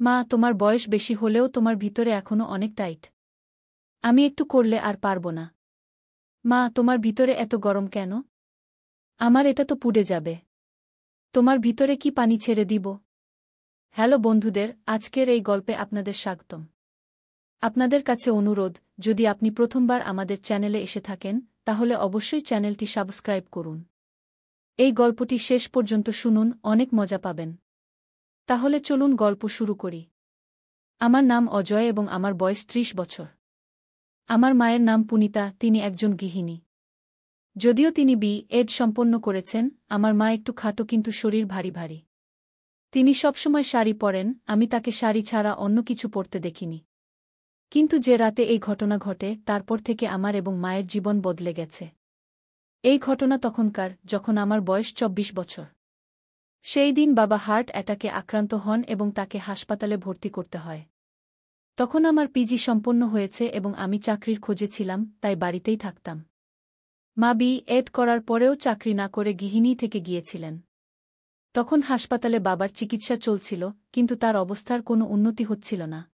মা, তোমার বয়স বেশি হলেও তোমার ভিতরে এখনো অনেক টাইট। আমি একটু করলে আর পারব না। মা, তোমার ভিতরে এত গরম কেন? আমার এটা তো পুড়ে যাবে। তোমার ভিতরে কি পানি ছেড়ে দিব? হ্যালো বন্ধুদের, আজকের এই গল্পে আপনাদের স্বাগতম। আপনাদের কাছে অনুরোধ, যদি আপনি প্রথমবার আমাদের চ্যানেলে এসে থাকেন, তাহলে অবশ্যই চ্যানেলটি সাবস্ক্রাইব করুন। এই গল্পটি শেষ পর্যন্ত শুনুন, অনেক মজা পাবেন। তাহলে চলুন গল্প শুরু করি। আমার নাম অজয় এবং আমার বয়স ৩০ বছর। আমার মায়ের নাম পুনিতা, তিনি একজন গৃহিণী। যদিও তিনি বি.এড সম্পন্ন করেছেন, আমার মা একটু খাটো কিন্তু শরীর ভারী ভারী। তিনি সবসময় শাড়ি পরেন, আমি তাকে শাড়ি ছাড়া অন্য কিছু পরতে দেখিনি। কিন্তু যে রাতে এই ঘটনা ঘটে, তারপর থেকে আমার এবং মায়ের জীবন বদলে গেছে। এই ঘটনা তখনকার, যখন আমার বয়স ২৪ বছর। সেই দিন বাবা হার্ট অ্যাটাকে আক্রান্ত হন এবং তাকে হাসপাতালে ভর্তি করতে হয়। তখন আমার পিজি সম্পন্ন হয়েছে এবং আমি চাকরির খোঁজে ছিলাম, তাই বাড়িতেই থাকতাম। মা বি.এড করার পরেও চাকরি না করে গৃহিণী থেকে গিয়েছিলেন। তখন হাসপাতালে বাবার চিকিৎসা চলছিল, কিন্তু তার অবস্থার কোনো উন্নতি হচ্ছিল না।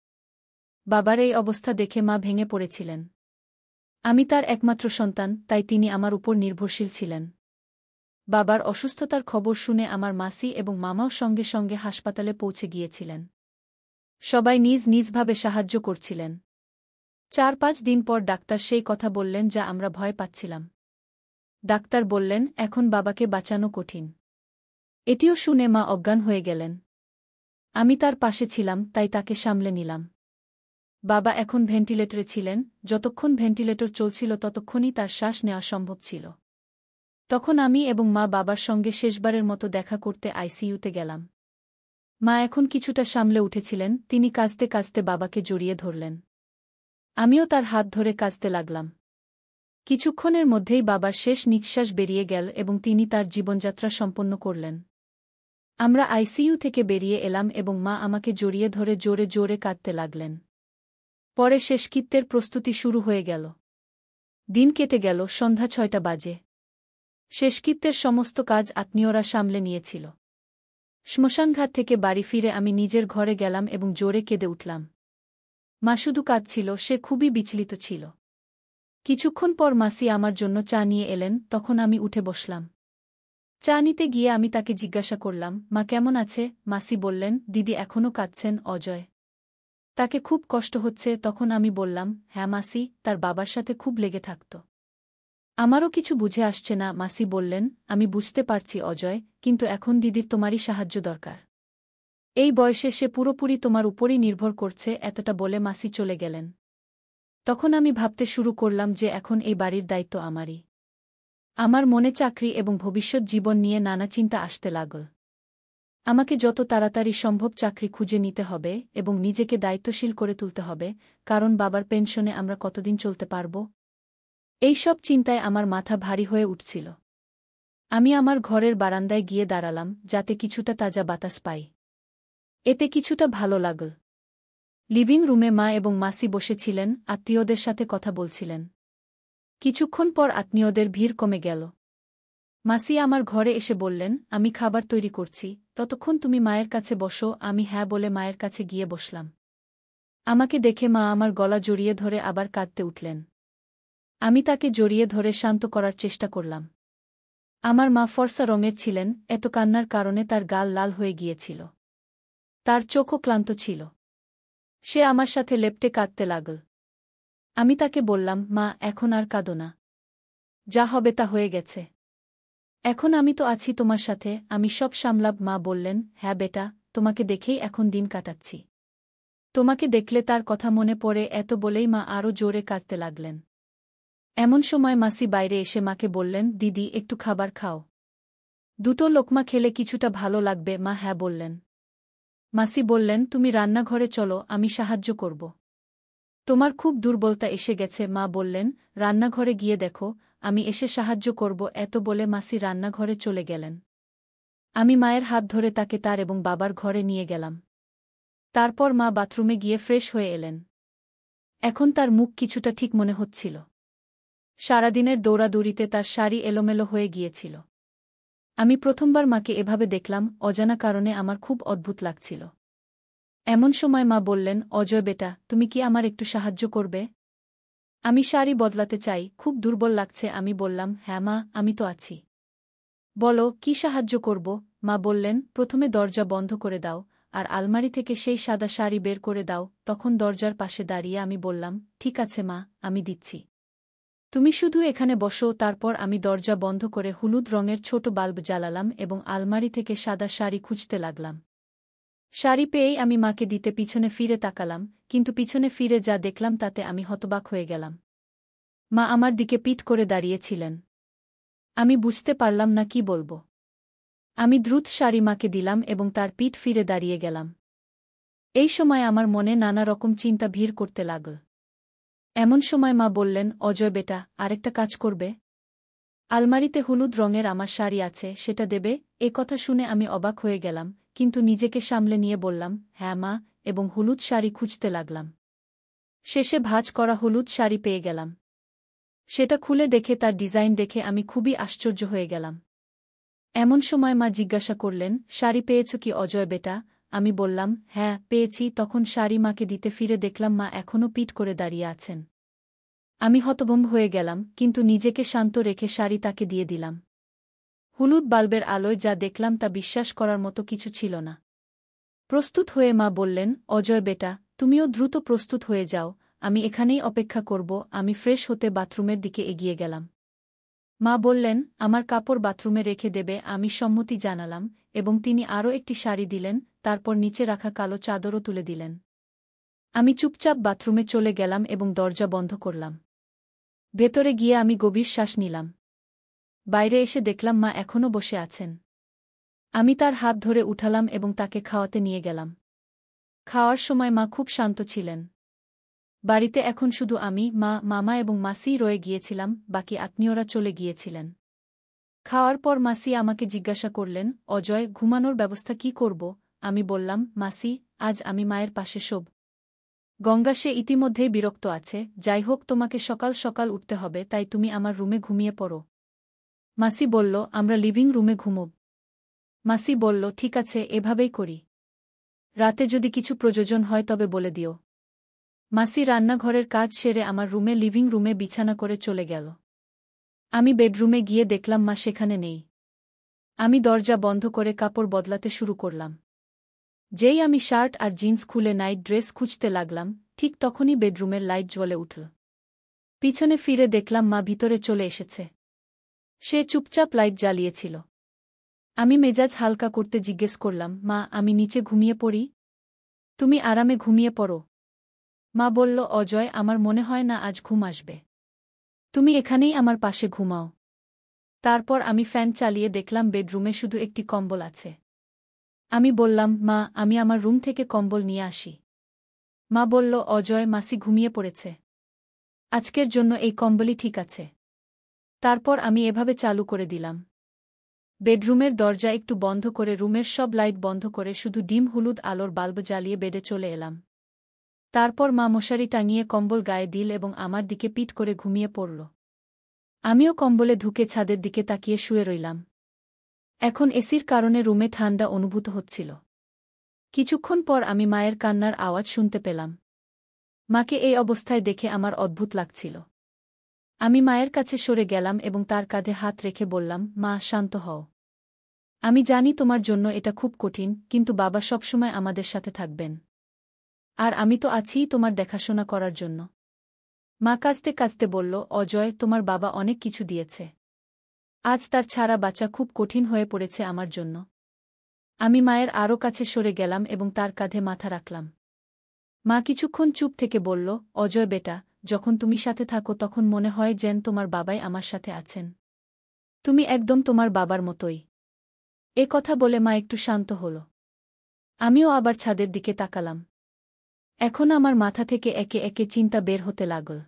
বাবার এই অবস্থা দেখে মা ভেঙে পড়েছিলেন। আমি তার একমাত্র সন্তান, তাই তিনি আমার উপর নির্ভরশীল ছিলেন। বাবার অসুস্থতার খবর শুনে আমার মাসি এবং মামাও সঙ্গে সঙ্গে হাসপাতালে পৌঁছে গিয়েছিলেন। সবাই নিজ নিজভাবে সাহায্য করছিলেন। ৪-৫ দিন পর ডাক্তার সেই কথা বললেন যা আমরা ভয় পাচ্ছিলাম। ডাক্তার বললেন, এখন বাবাকে বাঁচানো কঠিন। এটিও শুনে মা অজ্ঞান হয়ে গেলেন। আমি তার পাশে ছিলাম, তাই তাকে সামলে নিলাম। বাবা এখন ভেন্টিলেটরে ছিলেন, যতক্ষণ ভেন্টিলেটর চলছিল ততক্ষণই তার শ্বাস নেওয়া সম্ভব ছিল। তখন আমি এবং মা বাবার সঙ্গে শেষবারের মতো দেখা করতে আইসিইউতে গেলাম। মা এখন কিছুটা সামলে উঠেছিলেন, তিনি কাঁদতে কাঁদতে বাবাকে জড়িয়ে ধরলেন। আমিও তার হাত ধরে কাঁদতে লাগলাম। কিছুক্ষণের মধ্যেই বাবার শেষ নিঃশ্বাস বেরিয়ে গেল এবং তিনি তার জীবনযাত্রা সম্পন্ন করলেন। আমরা আইসিইউ থেকে বেরিয়ে এলাম এবং মা আমাকে জড়িয়ে ধরে জোরে জোরে কাঁদতে লাগলেন। পরে শেষকৃত্যের প্রস্তুতি শুরু হয়ে গেল। দিন কেটে গেল, সন্ধ্যা ৬টা বাজে। শেষকৃত্যের সমস্ত কাজ আত্মীয়রা সামলে নিয়েছিল। শ্মশানঘাট থেকে বাড়ি ফিরে আমি নিজের ঘরে গেলাম এবং জোরে কেঁদে উঠলাম। মা শুধু কাঁদছিল, সে খুবই বিচলিত ছিল। কিছুক্ষণ পর মাসি আমার জন্য চা নিয়ে এলেন, তখন আমি উঠে বসলাম। চা নিতে গিয়ে আমি তাকে জিজ্ঞাসা করলাম, মা কেমন আছে? মাসি বললেন, দিদি এখনও কাঁদছেন অজয়। তাকে খুব কষ্ট হচ্ছে। তখন আমি বললাম, হ্যাঁ মাসি, তার বাবার সাথে খুব লেগে থাকত। আমারও কিছু বুঝে আসছে না। মাসি বললেন, আমি বুঝতে পারছি অজয়, কিন্তু এখন দিদির তোমারই সাহায্য দরকার। এই বয়সে সে পুরোপুরি তোমার উপরই নির্ভর করছে। এতটা বলে মাসি চলে গেলেন। তখন আমি ভাবতে শুরু করলাম যে এখন এই বাড়ির দায়িত্ব আমারই। আমার মনে চাকরি এবং ভবিষ্যৎ জীবন নিয়ে নানা চিন্তা আসতে লাগল। আমাকে যত তাড়াতাড়ি সম্ভব চাকরি খুঁজে নিতে হবে এবং নিজেকে দায়িত্বশীল করে তুলতে হবে, কারণ বাবার পেনশনে আমরা কতদিন চলতে পারব? এই সব চিন্তায় আমার মাথা ভারী হয়ে উঠছিল। আমি আমার ঘরের বারান্দায় গিয়ে দাঁড়ালাম, যাতে কিছুটা তাজা বাতাস পাই। এতে কিছুটা ভালো লাগল। লিভিং রুমে মা এবং মাসি বসেছিলেন, আত্মীয়দের সাথে কথা বলছিলেন। কিছুক্ষণ পর আত্মীয়দের ভিড় কমে গেল। মাসি আমার ঘরে এসে বললেন, আমি খাবার তৈরি করছি, ততক্ষণ তুমি মায়ের কাছে বসো। আমি হ্যাঁ বলে মায়ের কাছে গিয়ে বসলাম। আমাকে দেখে মা আমার গলা জড়িয়ে ধরে আবার কাঁদতে উঠলেন। আমি তাকে জড়িয়ে ধরে শান্ত করার চেষ্টা করলাম। আমার মা ফর্সা রঙের ছিলেন, এত কান্নার কারণে তার গাল লাল হয়ে গিয়েছিল। তার চোখও ক্লান্ত ছিল। সে আমার সাথে লেপ্টে কাঁদতে লাগল। আমি তাকে বললাম, মা এখন আর কাঁদো না। যা হবে তা হয়ে গেছে। এখন আমি তো আছি তোমার সাথে, আমি সব সামলাব। মা বললেন, হ্যাঁ বেটা, তোমাকে দেখেই এখন দিন কাটাচ্ছি। তোমাকে দেখলে তার কথা মনে পড়ে। এত বলেই মা আরও জোরে কাঁদতে লাগলেন। এমন সময় মাসি বাইরে এসে মাকে বললেন, দিদি একটু খাবার খাও। দুটো লোকমা খেলে কিছুটা ভালো লাগবে। মা হ্যাঁ বললেন। মাসি বললেন, তুমি রান্নাঘরে চলো, আমি সাহায্য করব। তোমার খুব দুর্বলতা এসে গেছে। মা বললেন, রান্নাঘরে গিয়ে দেখো, আমি এসে সাহায্য করব। এত বলে মাসি রান্নাঘরে চলে গেলেন। আমি মায়ের হাত ধরে তাকে তার এবং বাবার ঘরে নিয়ে গেলাম। তারপর মা বাথরুমে গিয়ে ফ্রেশ হয়ে এলেন। এখন তার মুখ কিছুটা ঠিক মনে হচ্ছিল। সারাদিনের দৌড়াদৌড়িতে তার শাড়ি এলোমেলো হয়ে গিয়েছিল। আমি প্রথমবার মাকে এভাবে দেখলাম, অজানা কারণে আমার খুব অদ্ভুত লাগছিল। এমন সময় মা বললেন, অজয় বেটা, তুমি কি আমার একটু সাহায্য করবে? আমি শাড়ি বদলাতে চাই, খুব দুর্বল লাগছে। আমি বললাম, হ্যাঁ মা, আমি তো আছি। বলো, কি সাহায্য করব? মা বললেন, প্রথমে দরজা বন্ধ করে দাও, আর আলমারি থেকে সেই সাদা শাড়ি বের করে দাও। তখন দরজার পাশে দাঁড়িয়ে আমি বললাম, ঠিক আছে মা, আমি দিচ্ছি। তুমি শুধু এখানে বসো। তারপর আমি দরজা বন্ধ করে হলুদ রঙের ছোট বাল্ব জ্বালালাম এবং আলমারি থেকে সাদা শাড়ি খুঁজতে লাগলাম। শাড়ি পেয়েই আমি মাকে দিতে পিছনে ফিরে তাকালাম, কিন্তু পিছনে ফিরে যা দেখলাম তাতে আমি হতবাক হয়ে গেলাম। মা আমার দিকে পিঠ করে দাঁড়িয়েছিলেন। আমি বুঝতে পারলাম না কি বলবো। আমি দ্রুত শাড়ি মাকে দিলাম এবং তার পিঠ ফিরে দাঁড়িয়ে গেলাম। এই সময় আমার মনে নানা রকম চিন্তা ভিড় করতে লাগল। এমন সময় মা বললেন, অজয় বেটা, আরেকটা কাজ করবে? আলমারিতে হলুদ রঙের আমার শাড়ি আছে, সেটা দেবে? এ কথা শুনে আমি অবাক হয়ে গেলাম, কিন্তু নিজেকে সামলে নিয়ে বললাম, হ্যাঁ মা, এবং হলুদ শাড়ি খুঁজতে লাগলাম। শেষে ভাঁজ করা হলুদ শাড়ি পেয়ে গেলাম। সেটা খুলে দেখে তার ডিজাইন দেখে আমি খুবই আশ্চর্য হয়ে গেলাম। এমন সময় মা জিজ্ঞাসা করলেন, শাড়ি পেয়েছ কি অজয় বেটা? আমি বললাম, হ্যাঁ, পেয়েছি। তখন শাড়ি মাকে দিতে ফিরে দেখলাম মা এখনও পিঠ করে দাঁড়িয়ে আছেন। আমি হতভম্ব হয়ে গেলাম, কিন্তু নিজেকে শান্ত রেখে শাড়ি তাকে দিয়ে দিলাম। হলুদ বাল্বের আলোয় যা দেখলাম তা বিশ্বাস করার মতো কিছু ছিল না। প্রস্তুত হয়ে মা বললেন, অজয় বেটা, তুমিও দ্রুত প্রস্তুত হয়ে যাও, আমি এখানেই অপেক্ষা করব। আমি ফ্রেশ হতে বাথরুমের দিকে এগিয়ে গেলাম। মা বললেন, আমার কাপড় বাথরুমে রেখে দেবে। আমি সম্মতি জানালাম, এবং তিনি আরও একটি শাড়ি দিলেন, তারপর নিচে রাখা কালো চাদরও তুলে দিলেন। আমি চুপচাপ বাথরুমে চলে গেলাম এবং দরজা বন্ধ করলাম। ভেতরে গিয়ে আমি গভীর শ্বাস নিলাম। বাইরে এসে দেখলাম মা এখনও বসে আছেন। আমি তার হাত ধরে উঠালাম এবং তাকে খাওয়াতে নিয়ে গেলাম। খাওয়ার সময় মা খুব শান্ত ছিলেন। বাড়িতে এখন শুধু আমি, মা, মামা এবং মাসি রয়ে গিয়েছিলাম, বাকি আত্মীয়রা চলে গিয়েছিলেন। খাওয়ার পর মাসি আমাকে জিজ্ঞাসা করলেন, অজয়, ঘুমানোর ব্যবস্থা কি করব? আমি বললাম, মাসি, আজ আমি মায়ের পাশে শোব। গঙ্গা সে ইতিমধ্যেই বিরক্ত আছে। যাই হোক, তোমাকে সকাল সকাল উঠতে হবে, তাই তুমি আমার রুমে ঘুমিয়ে পড়ো। মাসি বলল, আমরা লিভিং রুমে ঘুমোব। মাসি বলল, ঠিক আছে, এভাবেই করি। রাতে যদি কিছু প্রয়োজন হয় তবে বলে দিও। মাসি রান্নাঘরের কাজ সেরে আমার রুমে লিভিং রুমে বিছানা করে চলে গেল। আমি বেডরুমে গিয়ে দেখলাম মা সেখানে নেই। আমি দরজা বন্ধ করে কাপড় বদলাতে শুরু করলাম। যেই আমি শার্ট আর জিন্স খুলে নাইট ড্রেস খুঁজতে লাগলাম, ঠিক তখনই বেডরুমের লাইট জ্বলে উঠল। পিছনে ফিরে দেখলাম মা ভিতরে চলে এসেছে। সে চুপচাপ লাইট জ্বালিয়েছিল। আমি মেজাজ হালকা করতে জিজ্ঞেস করলাম, মা, আমি নিচে ঘুমিয়ে পড়ি? তুমি আরামে ঘুমিয়ে পড়ো। মা বলল, অজয়, আমার মনে হয় না আজ ঘুম আসবে। তুমি এখানেই আমার পাশে ঘুমাও। তারপর আমি ফ্যান চালিয়ে দেখলাম বেডরুমে শুধু একটি কম্বল আছে। আমি বললাম, মা, আমি আমার রুম থেকে কম্বল নিয়ে আসি। মা বলল, অজয়, মাসি ঘুমিয়ে পড়েছে। আজকের জন্য এই কম্বলই ঠিক আছে। তারপর আমি এভাবে চালু করে দিলাম। বেডরুমের দরজা একটু বন্ধ করে রুমের সব লাইট বন্ধ করে শুধু ডিম হলুদ আলোর বাল্ব জ্বালিয়ে বেডে চলে এলাম। তারপর মা মশারি টাঙিয়ে কম্বল গায়ে দিল এবং আমার দিকে পিঠ করে ঘুমিয়ে পড়ল। আমিও কম্বলে ঢুকে ছাদের দিকে তাকিয়ে শুয়ে রইলাম। এখন এসির কারণে রুমে ঠান্ডা অনুভূত হচ্ছিল। কিছুক্ষণ পর আমি মায়ের কান্নার আওয়াজ শুনতে পেলাম। মাকে এই অবস্থায় দেখে আমার অদ্ভুত লাগছিল। আমি মায়ের কাছে সরে গেলাম এবং তার কাঁধে হাত রেখে বললাম, মা, শান্ত হও। আমি জানি তোমার জন্য এটা খুব কঠিন, কিন্তু বাবা সবসময় আমাদের সাথে থাকবেন। আর আমি তো আছিই তোমার দেখাশোনা করার জন্য। মা কাঁদতে কাঁদতে বলল, অজয়, তোমার বাবা অনেক কিছু দিয়েছে। আজ তার ছাড়া বাঁচা খুব কঠিন হয়ে পড়েছে আমার জন্য। আমি মায়ের আরও কাছে সরে গেলাম এবং তার কাঁধে মাথা রাখলাম। মা কিছুক্ষণ চুপ থেকে বলল, অজয় বেটা, যখন তুমি সাথে থাকো তখন মনে হয় যেন তোমার বাবাই আমার সাথে আছেন। তুমি একদম তোমার বাবার মতোই। এ কথা বলে মা একটু শান্ত হল। আমিও আবার ছাদের দিকে তাকালাম। এখন আমার মাথা থেকে একে একে চিন্তা বের হতে লাগল।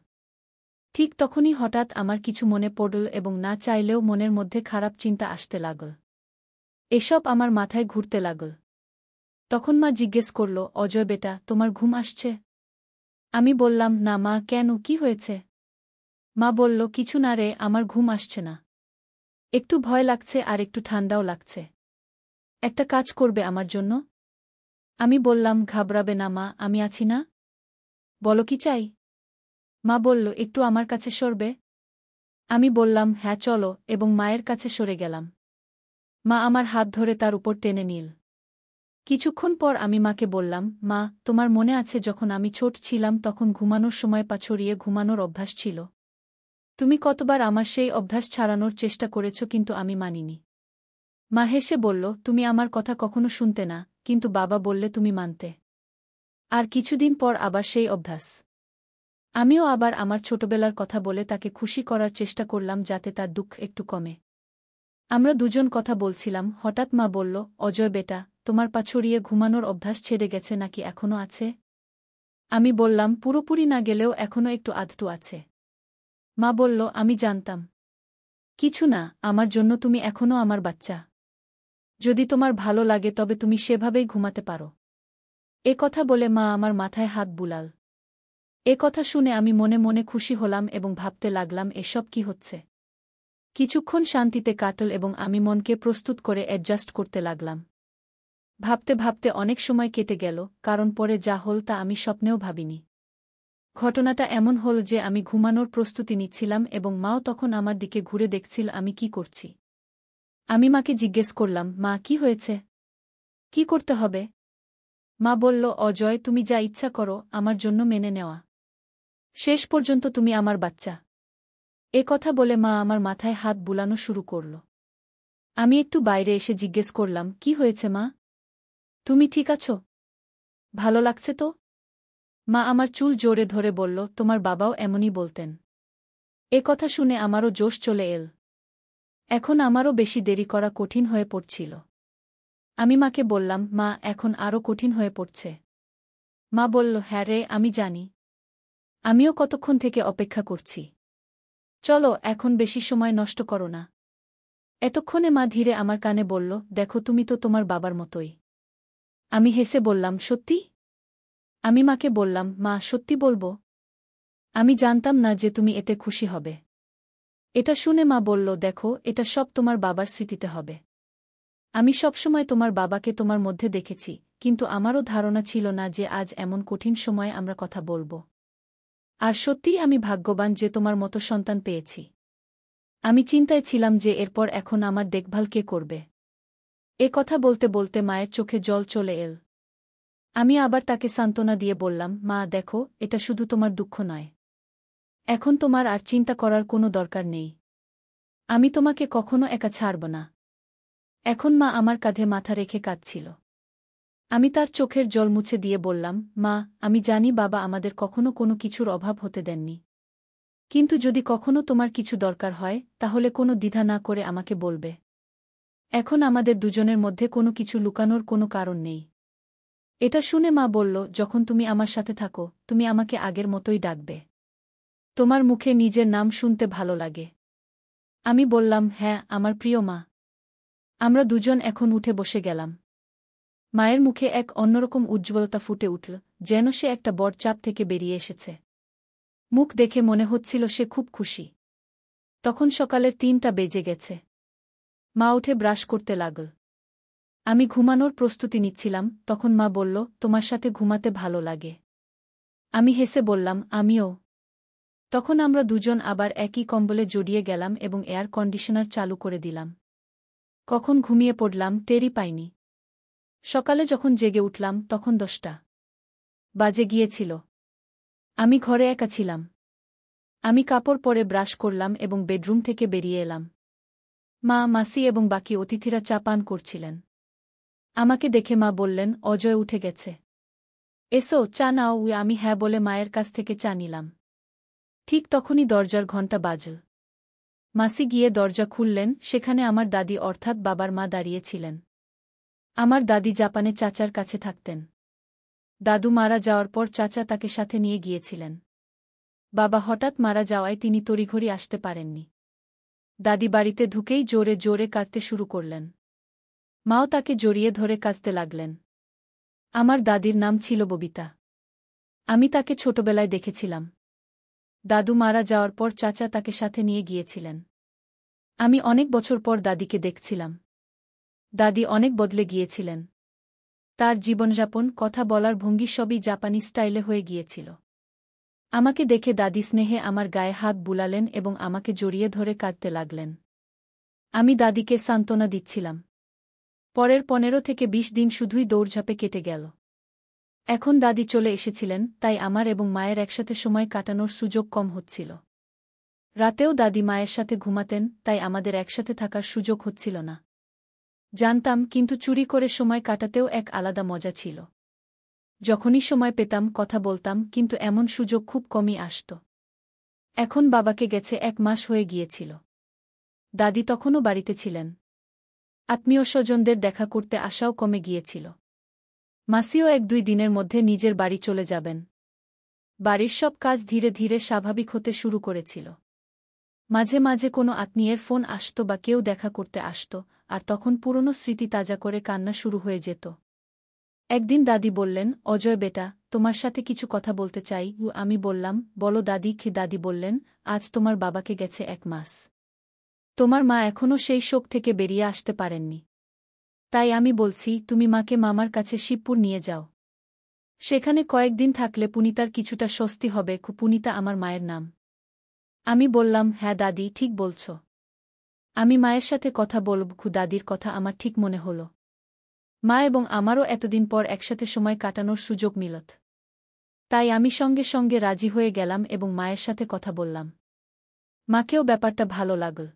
ঠিক তখনই হঠাৎ আমার কিছু মনে পড়ল এবং না চাইলেও মনের মধ্যে খারাপ চিন্তা আসতে লাগল। এসব আমার মাথায় ঘুরতে লাগল। তখন মা জিজ্ঞেস করল, অজয় বেটা, তোমার ঘুম আসছে? আমি বললাম, না মা, কেন, কি হয়েছে? মা বলল, কিছু না রে, আমার ঘুম আসছে না। একটু ভয় লাগছে আর একটু ঠান্ডাও লাগছে। একটা কাজ করবে আমার জন্য? আমি বললাম, ঘাবড়াবে না মা, আমি আছি না? বলো কি চাই? মা বলল, একটু আমার কাছে সরবে? আমি বললাম, হ্যাঁ চলো, এবং মায়ের কাছে সরে গেলাম। মা আমার হাত ধরে তার উপর টেনে নিল। কিছুক্ষণ পর আমি মাকে বললাম, মা, তোমার মনে আছে যখন আমি ছোট ছিলাম তখন ঘুমানোর সময় পা ছড়িয়ে ঘুমানোর অভ্যাস ছিল? তুমি কতবার আমার সেই অভ্যাস ছাড়ানোর চেষ্টা করেছ, কিন্তু আমি মানিনি। মা হেসে বলল, তুমি আমার কথা কখনো শুনতে না, কিন্তু বাবা বললে তুমি মানতে। আর কিছুদিন পর আবার সেই অভ্যাস। আমিও আবার আমার ছোটবেলার কথা বলে তাকে খুশি করার চেষ্টা করলাম যাতে তার দুঃখ একটু কমে। আমরা দুজন কথা বলছিলাম, হঠাৎ মা বলল, অজয় বেটা, তোমার পা ছড়িয়ে ঘুমানোর অভ্যাস ছেড়ে গেছে নাকি এখনো আছে? আমি বললাম, পুরোপুরি না গেলেও এখনো একটু আধটু আছে। মা বলল, আমি জানতাম। কিছু না, আমার জন্য তুমি এখনো আমার বাচ্চা। যদি তোমার ভালো লাগে তবে তুমি সেভাবেই ঘুমাতে পারো। এ কথা বলে মা আমার মাথায় হাত বুলাল। এ কথা শুনে আমি মনে মনে খুশি হলাম এবং ভাবতে লাগলাম, এসব কি হচ্ছে। কিছুক্ষণ শান্তিতে কাটল এবং আমি মনকে প্রস্তুত করে অ্যাডজাস্ট করতে লাগলাম। ভাবতে ভাবতে অনেক সময় কেটে গেল, কারণ পরে যা হল তা আমি স্বপ্নেও ভাবিনি। ঘটনাটা এমন হল যে আমি ঘুমানোর প্রস্তুতি নিচ্ছিলাম এবং মাও তখন আমার দিকে ঘুরে দেখছিল আমি কি করছি। আমি মাকে জিজ্ঞেস করলাম, মা, কি হয়েছে? কি করতে হবে? মা বলল, অজয়, তুমি যা ইচ্ছা করো, আমার জন্য মেনে নেওয়া। শেষ পর্যন্ত তুমি আমার বাচ্চা। এ কথা বলে মা আমার মাথায় হাত বুলানো শুরু করল। আমি একটু বাইরে এসে জিজ্ঞেস করলাম, কি হয়েছে মা? তুমি ঠিক আছো? ভালো লাগছে তো? মা আমার চুল জোরে ধরে বলল, তোমার বাবাও এমনই বলতেন। এ কথা শুনে আমারও জোশ চলে এল। এখন আমারও বেশি দেরি করা কঠিন হয়ে পড়ছিল। আমি মাকে বললাম, মা, এখন আরও কঠিন হয়ে পড়ছে। মা বলল, হ্যাঁ রে, আমি জানি। আমিও কতক্ষণ থেকে অপেক্ষা করছি। চলো, এখন বেশি সময় নষ্ট করো না। এতক্ষণে মা ধীরে আমার কানে বলল, দেখো, তুমি তো তোমার বাবার মতোই। আমি হেসে বললাম, সত্যি? আমি মাকে বললাম, মা, সত্যি বলবো? আমি জানতাম না যে তুমি এতে খুশি হবে। এটা শুনে মা বলল, দেখো, এটা সব তোমার বাবার স্মৃতিতে হবে। আমি সবসময় তোমার বাবাকে তোমার মধ্যে দেখেছি, কিন্তু আমারও ধারণা ছিল না যে আজ এমন কঠিন সময়ে আমরা কথা বলব। আর সত্যিই আমি ভাগ্যবান যে তোমার মতো সন্তান পেয়েছি। আমি চিন্তায় ছিলাম যে এরপর এখন আমার দেখভাল কে করবে। এ কথা বলতে বলতে মায়ের চোখে জল চলে এল। আমি আবার তাকে সান্ত্বনা দিয়ে বললাম, মা, দেখো, এটা শুধু তোমার দুঃখ নয়। এখন তোমার আর চিন্তা করার কোনো দরকার নেই। আমি তোমাকে কখনো একা ছাড়ব না। এখন মা আমার কাঁধে মাথা রেখে কাঁদছিল। আমি তার চোখের জল মুছে দিয়ে বললাম, মা, আমি জানি বাবা আমাদের কখনো কোনো কিছুর অভাব হতে দেননি। কিন্তু যদি কখনো তোমার কিছু দরকার হয় তাহলে কোনো দ্বিধা না করে আমাকে বলবে। এখন আমাদের দুজনের মধ্যে কোনো কিছু লুকানোর কোনো কারণ নেই। এটা শুনে মা বলল, যখন তুমি আমার সাথে থাকো তুমি আমাকে আগের মতোই ডাকবে। তোমার মুখে নিজের নাম শুনতে ভালো লাগে। আমি বললাম, হ্যাঁ, আমার প্রিয় মা। আমরা দুজন এখন উঠে বসে গেলাম। মায়ের মুখে এক অন্যরকম উজ্জ্বলতা ফুটে উঠল, যেন সে একটা বড় চাপ থেকে বেরিয়ে এসেছে। মুখ দেখে মনে হচ্ছিল সে খুব খুশি। তখন সকালের ৩টা বেজে গেছে। মা উঠে ব্রাশ করতে লাগল। আমি ঘুমানোর প্রস্তুতি নিচ্ছিলাম, তখন মা বলল, তোমার সাথে ঘুমাতে ভালো লাগে। আমি হেসে বললাম, আমিও। তখন আমরা দুজন আবার একই কম্বলে জড়িয়ে গেলাম এবং এয়ার কন্ডিশনার চালু করে দিলাম। কখন ঘুমিয়ে পড়লাম টেরই পাইনি। সকালে যখন জেগে উঠলাম তখন 10টা বাজে গিয়েছিল। আমি ঘরে একা ছিলাম। আমি কাপড় পরে ব্রাশ করলাম এবং বেডরুম থেকে বেরিয়ে এলাম। মা, মাসি এবং বাকি অতিথিরা চা পান করছিলেন। আমাকে দেখে মা বললেন, অজয় উঠে গেছে। এসো, চা নাও। আমি হ্যাঁ বলে মায়ের কাছ থেকে চা নিলাম। ঠিক তখনই দরজার ঘণ্টা বাজল। মাসি গিয়ে দরজা খুললেন, সেখানে আমার দাদি অর্থাৎ বাবার মা দাঁড়িয়েছিলেন। আমার দাদি জাপানে চাচার কাছে থাকতেন। দাদু মারা যাওয়ার পর চাচা তাকে সাথে নিয়ে গিয়েছিলেন। বাবা হঠাৎ মারা যাওয়ায় তিনি তড়িঘড়ি আসতে পারেননি। দাদি বাড়িতে ঢুকেই জোরে জোরে কাঁদতে শুরু করলেন। মাও তাকে জড়িয়ে ধরে কাঁদতে লাগলেন। আমার দাদির নাম ছিল ববিতা। আমি তাকে ছোটবেলায় দেখেছিলাম। দাদু মারা যাওয়ার পর চাচা তাকে সাথে নিয়ে গিয়েছিলেন। আমি অনেক বছর পর দাদিকে দেখছিলাম। দাদি অনেক বদলে গিয়েছিলেন। তার জীবনযাপন, কথা বলার ভঙ্গি সবই জাপানি স্টাইলে হয়ে গিয়েছিল। আমাকে দেখে দাদি স্নেহে আমার গায়ে হাত বুলালেন এবং আমাকে জড়িয়ে ধরে কাঁদতে লাগলেন। আমি দাদিকে সান্ত্বনা দিচ্ছিলাম। পরের 15 থেকে 20 দিন শুধুই দৌড়ঝাঁপে কেটে গেল। এখন দাদি চলে এসেছিলেন, তাই আমার এবং মায়ের একসাথে সময় কাটানোর সুযোগ কম হচ্ছিল। রাতেও দাদি মায়ের সাথে ঘুমাতেন, তাই আমাদের একসাথে থাকার সুযোগ হচ্ছিল না। জানতাম, কিন্তু চুরি করে সময় কাটাতেও এক আলাদা মজা ছিল। যখনই সময় পেতাম কথা বলতাম, কিন্তু এমন সুযোগ খুব কমই আসত। এখন বাবাকে গেছে 1 মাস হয়ে গিয়েছিল। দাদি তখনও বাড়িতে ছিলেন। আত্মীয় স্বজনদের দেখা করতে আসাও কমে গিয়েছিল। মাসিও 1-2 দিনের মধ্যে নিজের বাড়ি চলে যাবেন। বাড়ির সব কাজ ধীরে ধীরে স্বাভাবিক হতে শুরু করেছিল। মাঝে মাঝে কোনো আত্মীয়ের ফোন আসত বা কেউ দেখা করতে আসত, আর তখন পুরনো স্মৃতি তাজা করে কান্না শুরু হয়ে যেত। একদিন দাদি বললেন, অজয় বেটা, তোমার সাথে কিছু কথা বলতে চাই। আমি বললাম, বলো দাদি। দাদি বললেন, আজ তোমার বাবাকে গেছে 1 মাস। তোমার মা এখনও সেই শোক থেকে বেরিয়ে আসতে পারেননি। তাই আমি বলছি, তুমি মাকে মামার কাছে শিবপুর নিয়ে যাও। সেখানে কয়েকদিন থাকলে পুনিতার কিছুটা স্বস্তি হবে। পুনিতা আমার মায়ের নাম। আমি বললাম, হ্যাঁ দাদি, ঠিক বলছ। আমি মায়ের সাথে কথা বলব। দাদির কথা আমার ঠিক মনে হল। মা এবং আমারও এতদিন পর একসাথে সময় কাটানোর সুযোগ মিলত। তাই আমি সঙ্গে সঙ্গে রাজি হয়ে গেলাম এবং মায়ের সাথে কথা বললাম। মাকেও ব্যাপারটা ভালো লাগল।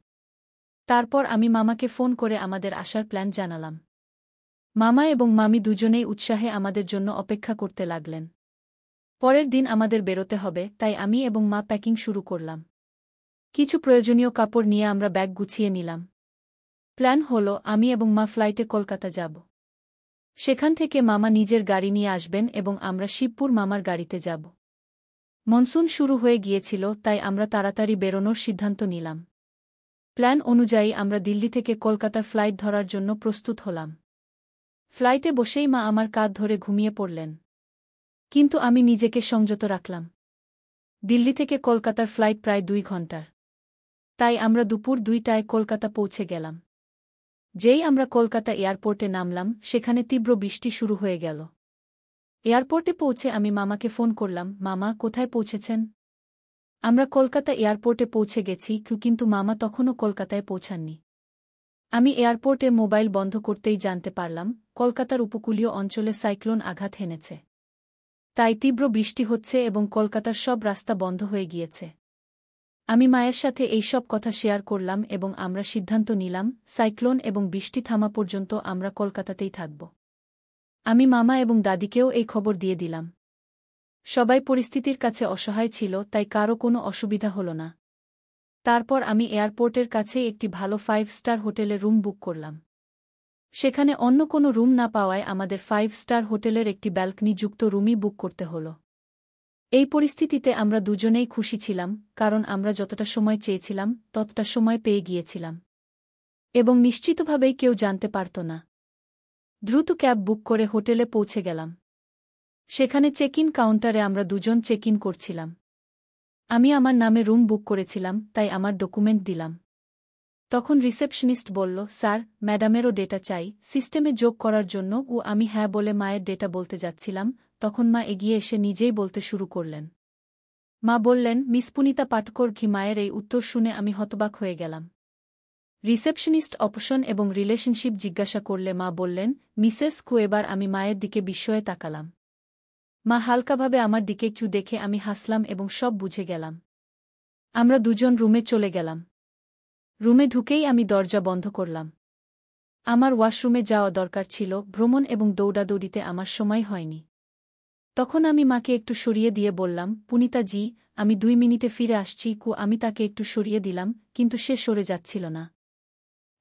তারপর আমি মামাকে ফোন করে আমাদের আসার প্ল্যান জানালাম। মামা এবং মামি দুজনেই উৎসাহে আমাদের জন্য অপেক্ষা করতে লাগলেন। পরের দিন আমাদের বেরোতে হবে, তাই আমি এবং মা প্যাকিং শুরু করলাম। কিছু প্রয়োজনীয় কাপড় নিয়ে আমরা ব্যাগ গুছিয়ে নিলাম। প্ল্যান হলো, আমি এবং মা ফ্লাইটে কলকাতা যাব। সেখান থেকে মামা নিজের গাড়ি নিয়ে আসবেন এবং আমরা শিবপুর মামার গাড়িতে যাব। মনসুন শুরু হয়ে গিয়েছিল, তাই আমরা তাড়াতাড়ি বেরোনোর সিদ্ধান্ত নিলাম। প্ল্যান অনুযায়ী আমরা দিল্লি থেকে কলকাতার ফ্লাইট ধরার জন্য প্রস্তুত হলাম। ফ্লাইটে বসেই মা আমার কাঁধ ধরে ঘুমিয়ে পড়লেন। কিন্তু আমি নিজেকে সংযত রাখলাম। দিল্লি থেকে কলকাতার ফ্লাইট প্রায় 2 ঘন্টার। তাই আমরা দুপুর 2টায় কলকাতা পৌঁছে গেলাম। যেই আমরা কলকাতা এয়ারপোর্টে নামলাম, সেখানে তীব্র বৃষ্টি শুরু হয়ে গেল। এয়ারপোর্টে পৌঁছে আমি মামাকে ফোন করলাম, মামা, কোথায় পৌঁছেছেন? আমরা কলকাতা এয়ারপোর্টে পৌঁছে গেছি, কিন্তু মামা তখনও কলকাতায় পৌঁছাননি। আমি এয়ারপোর্টে মোবাইল বন্ধ করতেই জানতে পারলাম, কলকাতার উপকূলীয় অঞ্চলে সাইক্লোন আঘাত হেনেছে। তাই তীব্র বৃষ্টি হচ্ছে এবং কলকাতার সব রাস্তা বন্ধ হয়ে গিয়েছে। আমি মায়ের সাথে এই সব কথা শেয়ার করলাম এবং আমরা সিদ্ধান্ত নিলাম, সাইক্লোন এবং বৃষ্টি থামা পর্যন্ত আমরা কলকাতাতেই থাকব। আমি মামা এবং দাদিকেও এই খবর দিয়ে দিলাম। সবাই পরিস্থিতির কাছে অসহায় ছিল, তাই কারও কোনো অসুবিধা হল না। তারপর আমি এয়ারপোর্টের কাছেই একটি ভালো 5 স্টার হোটেলে রুম বুক করলাম। সেখানে অন্য কোনো রুম না পাওয়ায় আমাদের 5 স্টার হোটেলের একটি ব্যালকনি যুক্ত রুমই বুক করতে হল। এই পরিস্থিতিতে আমরা দুজনেই খুশি ছিলাম, কারণ আমরা যতটা সময় চেয়েছিলাম ততটা সময় পেয়ে গিয়েছিলাম। এবং নিশ্চিতভাবেই কেউ জানতে পারত না। দ্রুত ক্যাব বুক করে হোটেলে পৌঁছে গেলাম। সেখানে চেক ইন কাউন্টারে আমরা দুজন চেক ইন করছিলাম। আমি আমার নামে রুম বুক করেছিলাম, তাই আমার ডকুমেন্ট দিলাম। তখন রিসেপশনিস্ট বলল, স্যার, ম্যাডামেরও ডেটা চাই সিস্টেমে যোগ করার জন্য। আমি হ্যাঁ বলে মায়ের ডেটা বলতে যাচ্ছিলাম, তখন মা এগিয়ে এসে নিজেই বলতে শুরু করলেন। মা বললেন, মিস পুনিতা পাটকর। মায়ের এই উত্তর শুনে আমি হতবাক হয়ে গেলাম। রিসেপশনিস্ট অপশন এবং রিলেশনশিপ জিজ্ঞাসা করলে মা বললেন, মিসেস কু। এবার আমি মায়ের দিকে বিস্ময়ে তাকালাম। মা হালকাভাবে আমার দিকে দেখে আমি হাসলাম এবং সব বুঝে গেলাম। আমরা দুজন রুমে চলে গেলাম। রুমে ঢুকেই আমি দরজা বন্ধ করলাম। আমার ওয়াশরুমে যাওয়া দরকার ছিল, ভ্রমণ এবং দৌড়াদৌড়িতে আমার সময় হয়নি। তখন আমি মাকে একটু সরিয়ে দিয়ে বললাম, পুনিতা জি, আমি 2 মিনিটে ফিরে আসছি। আমি তাকে একটু সরিয়ে দিলাম, কিন্তু সে সরে যাচ্ছিল না।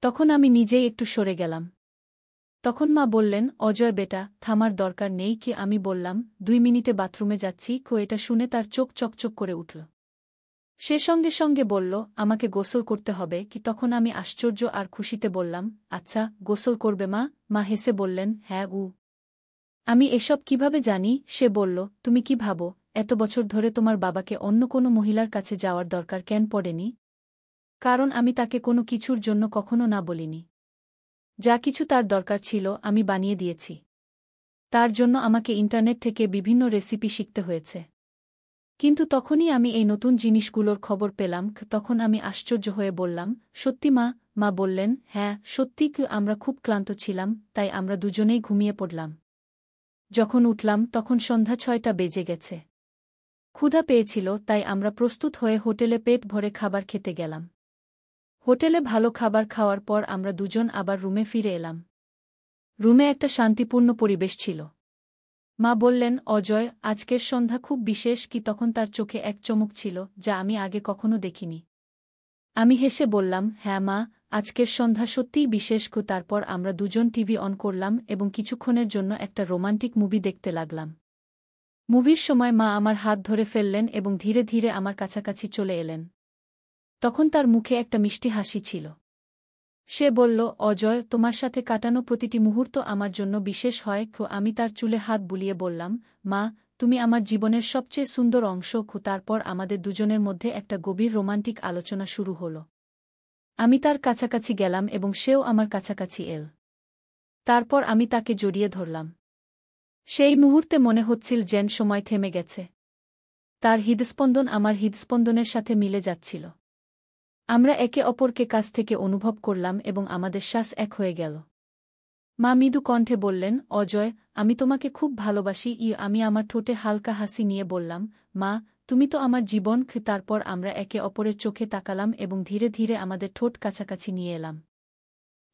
তখন আমি নিজেই একটু সরে গেলাম। তখন মা বললেন, অজয় বেটা, থামার দরকার নেই। আমি বললাম, 2 মিনিটে বাথরুমে যাচ্ছি। এটা শুনে তার চোখ চকচক করে উঠল। সে সঙ্গে সঙ্গে বলল, আমাকে গোসল করতে হবে। তখন আমি আশ্চর্য আর খুশিতে বললাম, আচ্ছা, গোসল করবে মা? মা হেসে বললেন, হ্যাঁ। আমি এসব কিভাবে জানি? সে বলল, তুমি কি ভাবো, এত বছর ধরে তোমার বাবাকে অন্য কোনো মহিলার কাছে যাওয়ার দরকার কেন পড়েনি? কারণ আমি তাকে কোনো কিছুর জন্য কখনো না বলিনি। যা কিছু তার দরকার ছিল আমি বানিয়ে দিয়েছি। তার জন্য আমাকে ইন্টারনেট থেকে বিভিন্ন রেসিপি শিখতে হয়েছে। কিন্তু তখনই আমি এই নতুন জিনিসগুলোর খবর পেলাম, তখন আমি আশ্চর্য হয়ে বললাম, সত্যি মা? মা বললেন, হ্যাঁ সত্যি, আমরা খুব ক্লান্ত ছিলাম, তাই আমরা দুজনেই ঘুমিয়ে পড়লাম। যখন উঠলাম তখন সন্ধ্যা 6টা বেজে গেছে। ক্ষুধা পেয়েছিল, তাই আমরা প্রস্তুত হয়ে হোটেলে পেট ভরে খাবার খেতে গেলাম। হোটেলে ভালো খাবার খাওয়ার পর আমরা দুজন আবার রুমে ফিরে এলাম। রুমে একটা শান্তিপূর্ণ পরিবেশ ছিল। মা বললেন, অজয়, আজকের সন্ধ্যা খুব বিশেষ কি? তখন তার চোখে এক চমক ছিল যা আমি আগে কখনো দেখিনি। আমি হেসে বললাম, হ্যাঁ মা, আজকের সন্ধ্যা সত্যিই বিশেষ। তারপর আমরা দুজন টিভি অন করলাম এবং কিছুক্ষণের জন্য একটা রোমান্টিক মুভি দেখতে লাগলাম। মুভির সময় মা আমার হাত ধরে ফেললেন এবং ধীরে ধীরে আমার কাছাকাছি চলে এলেন। তখন তার মুখে একটা মিষ্টি হাসি ছিল। সে বলল, অজয়, তোমার সাথে কাটানো প্রতিটি মুহূর্ত আমার জন্য বিশেষ হয়। আমি তার চুলে হাত বুলিয়ে বললাম, মা, তুমি আমার জীবনের সবচেয়ে সুন্দর অংশ। তারপর আমাদের দুজনের মধ্যে একটা গভীর রোমান্টিক আলোচনা শুরু হল। আমি তার কাছাকাছি গেলাম এবং সেও আমার কাছাকাছি এল। তারপর আমি তাকে জড়িয়ে ধরলাম। সেই মুহূর্তে মনে হচ্ছিল যেন সময় থেমে গেছে। তার হৃদস্পন্দন আমার হৃদস্পন্দনের সাথে মিলে যাচ্ছিল। আমরা একে অপরকে কাছ থেকে অনুভব করলাম এবং আমাদের শ্বাস এক হয়ে গেল। মা মৃদু কণ্ঠে বললেন, অজয়, আমি তোমাকে খুব ভালোবাসি। আমি আমার ঠোঁটে হালকা হাসি নিয়ে বললাম, মা, তুমি তো আমার জীবন। তারপর আমরা একে অপরের চোখে তাকালাম এবং ধীরে ধীরে আমাদের ঠোঁট কাছাকাছি নিয়ে এলাম।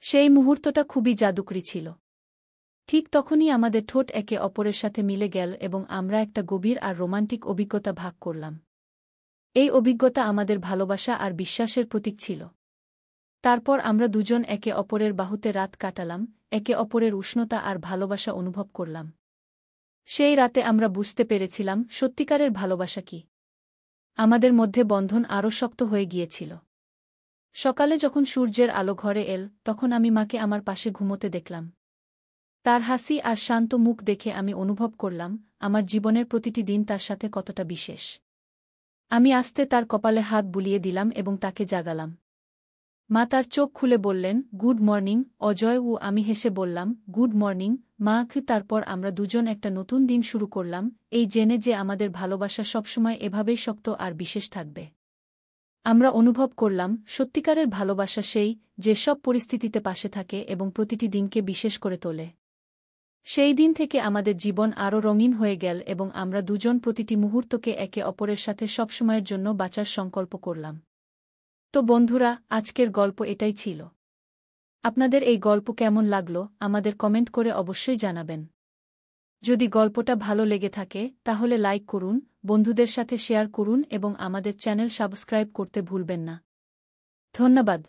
সেই মুহূর্তটা খুবই জাদুকরী ছিল। ঠিক তখনই আমাদের ঠোঁট একে অপরের সাথে মিলে গেল এবং আমরা একটা গভীর আর রোমান্টিক অভিজ্ঞতা ভাগ করলাম। এই অভিজ্ঞতা আমাদের ভালোবাসা আর বিশ্বাসের প্রতীক ছিল। তারপর আমরা দুজন একে অপরের বাহুতে রাত কাটালাম, একে অপরের উষ্ণতা আর ভালোবাসা অনুভব করলাম। সেই রাতে আমরা বুঝতে পেরেছিলাম সত্যিকারের ভালোবাসা কি। আমাদের মধ্যে বন্ধন আরও শক্ত হয়ে গিয়েছিল। সকালে যখন সূর্যের আলো ঘরে এল, তখন আমি মাকে আমার পাশে ঘুমোতে দেখলাম। তার হাসি আর শান্ত মুখ দেখে আমি অনুভব করলাম আমার জীবনের প্রতিটি দিন তার সাথে কতটা বিশেষ। আমি আস্তে তার কপালে হাত বুলিয়ে দিলাম এবং তাকে জাগালাম। মা তার চোখ খুলে বললেন, গুড মর্নিং অজয়। আমি হেসে বললাম, গুড মর্নিং মা। তারপর আমরা দুজন একটা নতুন দিন শুরু করলাম, এই জেনে যে আমাদের ভালোবাসা সবসময় এভাবেই শক্ত আর বিশেষ থাকবে। আমরা অনুভব করলাম সত্যিকারের ভালোবাসা সেই, যে সব পরিস্থিতিতে পাশে থাকে এবং প্রতিটি দিনকে বিশেষ করে তোলে। সেই দিন থেকে আমাদের জীবন আরও রঙিন হয়ে গেল এবং আমরা দুজন প্রতিটি মুহূর্তকে একে অপরের সাথে সবসময়ের জন্য বাঁচার সংকল্প করলাম। তো বন্ধুরা, আজকের গল্প এটাই ছিল। আপনাদের এই গল্প কেমন লাগলো আমাদের কমেন্ট করে অবশ্যই জানাবেন। যদি গল্পটা ভালো লেগে থাকে তাহলে লাইক করুন, বন্ধুদের সাথে শেয়ার করুন এবং আমাদের চ্যানেল সাবস্ক্রাইব করতে ভুলবেন না। ধন্যবাদ।